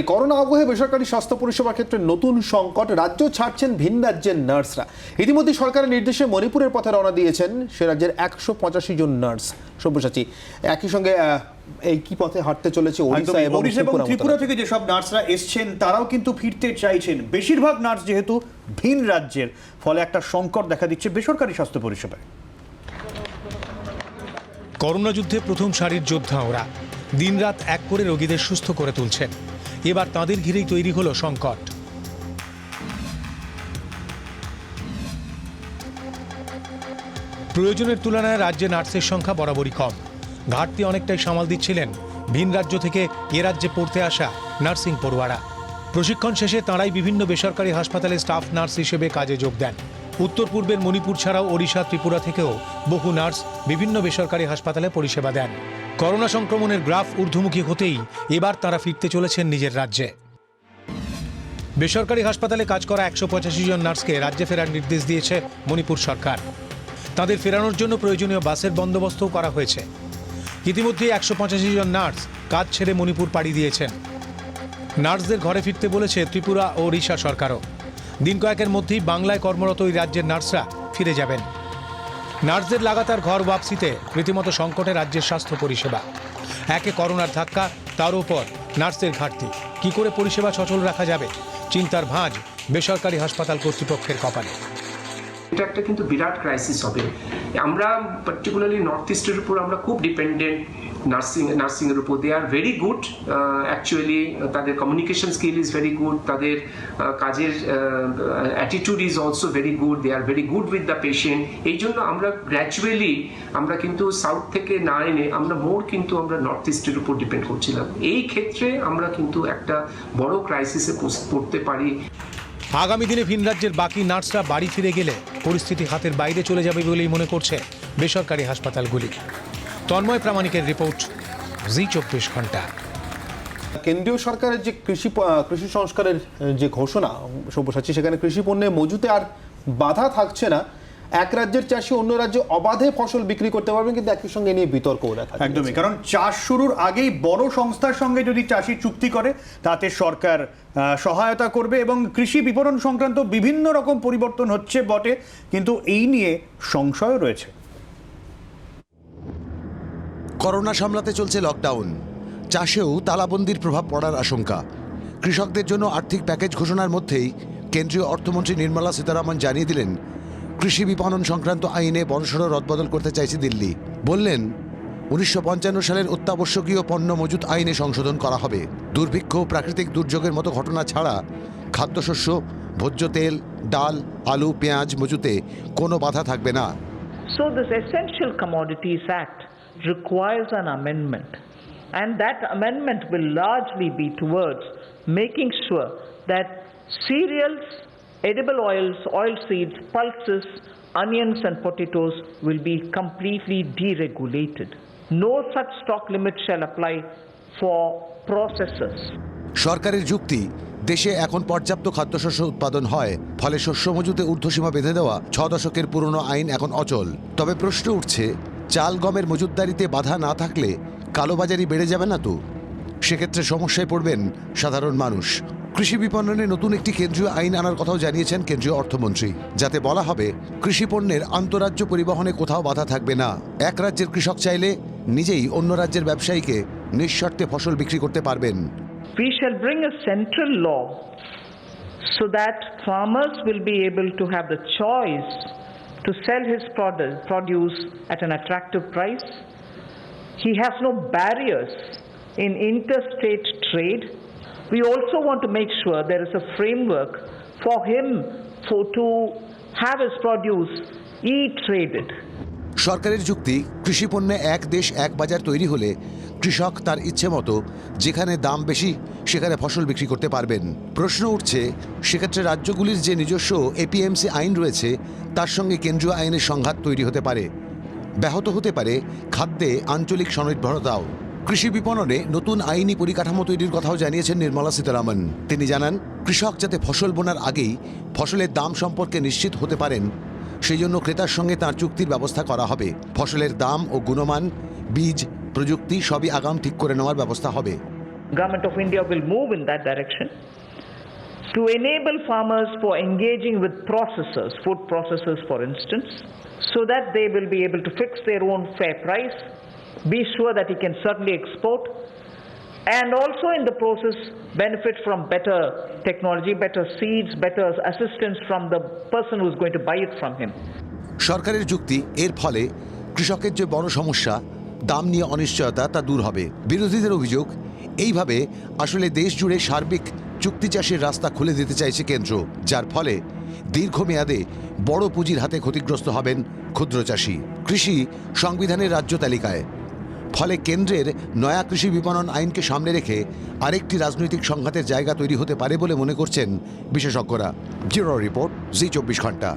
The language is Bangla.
করোনা আবহে বেসরকারি স্বাস্থ্য পরিষেবার ক্ষেত্রে নতুন সংকট। রাজ্য ছাড়ছেন ভিন রাজ্যের নার্সরা। ইতিমধ্যে সরকারের নির্দেশে মণিপুরের পথে রওনা দিয়েছেন সে রাজ্যের 185 জন নার্স। সব্যসাচী, একই সঙ্গে এই কি পথে হাঁটতে চলেছে ওড়িশা এবং ত্রিপুরা থেকে যেসব নার্সরা এসছেন তারাও কিন্তু ফিরতে চাইছেন। বেশিরভাগ নার্স যেহেতু ভিন রাজ্যের, ফলে একটা সংকট দেখা দিচ্ছে বেসরকারি স্বাস্থ্য পরিষেবায়। করোনা যুদ্ধে প্রথম সারির যোদ্ধা ওরা দিনরাত এক করে রোগীদের সুস্থ করে তুলছেন। এবার তাঁদের ঘিরেই তৈরি হলো সংকট। প্রয়োজনের তুলনায় রাজ্যে নার্সের সংখ্যা বরাবরই কম। ঘাটতি অনেকটাই সামাল দিচ্ছিলেন ভিন রাজ্য থেকে এ রাজ্যে পড়তে আসা নার্সিং পড়ুয়ারা। প্রশিক্ষণ শেষে তাঁরাই বিভিন্ন বেসরকারি হাসপাতালে স্টাফ নার্স হিসেবে কাজে যোগ দেন। উত্তর পূর্বের মণিপুর ছাড়াও ওড়িশা, ত্রিপুরা থেকেও বহু নার্স বিভিন্ন বেসরকারি হাসপাতালে পরিষেবা দেন। করোনা সংক্রমণের গ্রাফ ঊর্ধ্বমুখী হতেই এবার তাঁরা ফিরতে চলেছেন নিজের রাজ্যে। বেসরকারি হাসপাতালে কাজ করা 185 জন নার্সকে রাজ্যে ফেরার নির্দেশ দিয়েছে মণিপুর সরকার। তাদের ফেরানোর জন্য প্রয়োজনীয় বাসের বন্দোবস্তও করা হয়েছে। ইতিমধ্যে 185 জন নার্স কাজ ছেড়ে মণিপুর পাড়ি দিয়েছেন। নার্সদের ঘরে ফিরতে বলেছে ত্রিপুরা ও ওড়িশা সরকারও। দিন কয়েকের মধ্যেই বাংলায় কর্মরত ওই রাজ্যের নার্সরা ফিরে যাবেন। নার্সদের লাগাতার ঘর ওয়াপসিতে রীতিমতো সংকটে রাজ্যের স্বাস্থ্য পরিষেবা। একে করোনার ধাক্কা, তার উপর নার্সের ঘাটতি। কি করে পরিষেবা সচল রাখা যাবে, চিন্তার ভাঁজ বেসরকারি হাসপাতাল কর্তৃপক্ষের কপালে। এটা একটা কিন্তু বিরাট ক্রাইসিস হবে। আমরা পার্টিকুলারলি নর্থ ইস্টের উপর আমরা খুব ডিপেন্ডেন্ট নার্সিং এর উপর। They are very good actually, তাদের communication skill is very good, তাদের কাজের attitude is also very good, they are very good with the patient. এই জন্য আমরা গ্র্যাজুয়ালি আমরা কিন্তু সাউথ থেকে না এনে আমরা আমরা নর্থ ইস্টের উপর ডিপেন্ড করছিলাম। এই ক্ষেত্রে আমরা কিন্তু একটা বড় ক্রাইসিসে পড়তে পারি। আগামী দিনে ভিন রাজ্যের বাকি নার্সরা বাড়ি ফিরে গেলে পরিস্থিতি হাতের বাইরে চলে যাবে বলেই মনে করছে বেসরকারি হাসপাতালগুলি। তন্ময় প্রামাণিকের রিপোর্ট, জি24 ঘন্টা। কেন্দ্রীয় সরকারের যে কৃষি সংস্কারের যে ঘোষণা সব্যসাচী, সেখানে কৃষি পণ্যে মজুতে আর বাধা থাকছে না। এক রাজ্যের চাষি অন্য রাজ্যে অবাধে ফসল বিক্রি করতে পারবেন, কিন্তু একই সঙ্গে নিয়ে বিতর্কও দেখা যায়। একদমই, কারণ চাষ শুরুর আগেই বড় সংস্থার সঙ্গে যদি চাষি চুক্তি করে তাতে সরকার সহায়তা করবে এবং কৃষি বিপণন সংক্রান্ত বিভিন্ন রকম পরিবর্তন হচ্ছে বটে, কিন্তু এই নিয়ে সংশয় রয়েছে। করোনা সামলাতে চলছে লকডাউন, চাষেও তালাবন্দির প্রভাব পড়ার আশঙ্কা। কৃষকদের জন্য আর্থিক প্যাকেজ ঘোষণার মধ্যেই কেন্দ্রীয় অর্থমন্ত্রী নির্মলা সীতারামন জানিয়ে দিলেন, কৃষি বিপণন সংক্রান্ত আইনে বড়সড় রদবদল করতে চাইছে দিল্লি। বললেন, 1955 সালের অত্যাবশ্যকীয় পণ্য মজুত আইনে সংশোধন করা হবে। দুর্ভিক্ষ, প্রাকৃতিক দুর্যোগের মতো ঘটনা ছাড়া খাদ্যশস্য, ভোজ্য তেল, ডাল, আলু, পেঁয়াজ মজুতে কোনো বাধা থাকবে না। So this Essential Commodities Act requires an amendment, and that amendment will largely be towards making sure that cereals, edible oils, oilseeds, pulses, onions and potatoes will be completely deregulated. No such stock limit shall apply for processors. সরকারের যুক্তি, দেশে এখন পর্যাপ্ত খাদ্যশস্য উৎপাদন হয়, ফলে শস্য মজুতে ঊর্ধ্বসীমা বেঁধে দেওয়া 6 দশকের পুরনো আইন এখন অচল। তবে প্রশ্ন উঠছে, চাল গমের মজুতদারিতে বাধা না থাকলে কালোবাজারি বেড়ে যাবে না তো? সেক্ষেত্রে সমস্যায় পড়বেন সাধারণ মানুষ। কৃষি বিপণনে নতুন একটি কেন্দ্রীয় আইন আনার কথাও জানিয়েছেন কেন্দ্রীয় অর্থমন্ত্রী, যাতে বলা হবে কৃষি পণ্যের আন্তঃরাজ্য পরিবহনে কোথাও বাধা থাকবে না। এক রাজ্যের কৃষক চাইলে নিজেই অন্য রাজ্যের ব্যবসায়ীকে নিঃশর্তে ফসল বিক্রি করতে পারবেন। We shall bring a central law so that farmers will be able to have the choice to sell his produce at an attractive price. He has no barriers in interstate trade. We also want to make sure there is a framework for him to have his produce e-traded. সরকারের যুক্তি, কৃষি পণ্যে এক দেশ এক বাজার তৈরি হলে কৃষক তার ইচ্ছে মতো যেখানে দাম বেশি সেখানে ফসল বিক্রি করতে পারবেন। প্রশ্ন উঠছে, সেক্ষেত্রে রাজ্যগুলির যে নিজস্ব এপিএমসি আইন রয়েছে তার সঙ্গে কেন্দ্রীয় আইনের সংঘাত তৈরি হতে পারে। ব্যাহত হতে পারে খাদ্যে আঞ্চলিক স্বনির্ভরতাও। কৃষি বিপণনে নতুন আইনি পরিকাঠামো তৈরির কথাও জানিয়েছেন নির্মলা সীতারামন। তিনি জানান, কৃষক যাতে ফসল বোনার আগেই ফসলের দাম সম্পর্কে নিশ্চিত হতে পারেন, সেই জন্য ক্রেতার সঙ্গে তার চুক্তির ব্যবস্থা করা হবে। ফসলের দাম ও গুণমান, বীজ, প্রযুক্তি সবই আগাম ঠিক করে নেওয়ার ব্যবস্থা হবে। Government of India will move in that direction to enable farmers for engaging with processors, food processors for instance, so that they will be able to fix their own fair price, be sure that he can certainly export, and also in the process benefit from better technology, better seeds, better assistance from the person who is going to buy it from him. সরকারের যুক্তি, এর ফলে কৃষকের যে বড় সমস্যা দাম নিয়ে অনিশ্চয়তা তা দূর হবে। বিরোধীদের অভিযোগ, এইভাবে আসলে দেশ জুড়ে সার্বিক চুক্তি চাষের রাস্তা খুলে দিতে চাইছে কেন্দ্র, যার ফলে দীর্ঘমেয়াদে বড় পুঁজির হাতে ক্ষতিগ্রস্ত হবেন ক্ষুদ্র চাষি। কৃষি সংবিধানের রাজ্য তালিকায়, ফলে কেন্দ্রের নয়া কৃষি বিপণন আইনকে সামনে রেখে আরেকটি রাজনৈতিক সংঘাতের জায়গা তৈরি হতে পারে বলে মনে করছেন বিশেষজ্ঞরা। ব্যুরো রিপোর্ট, জি 24 ঘন্টা।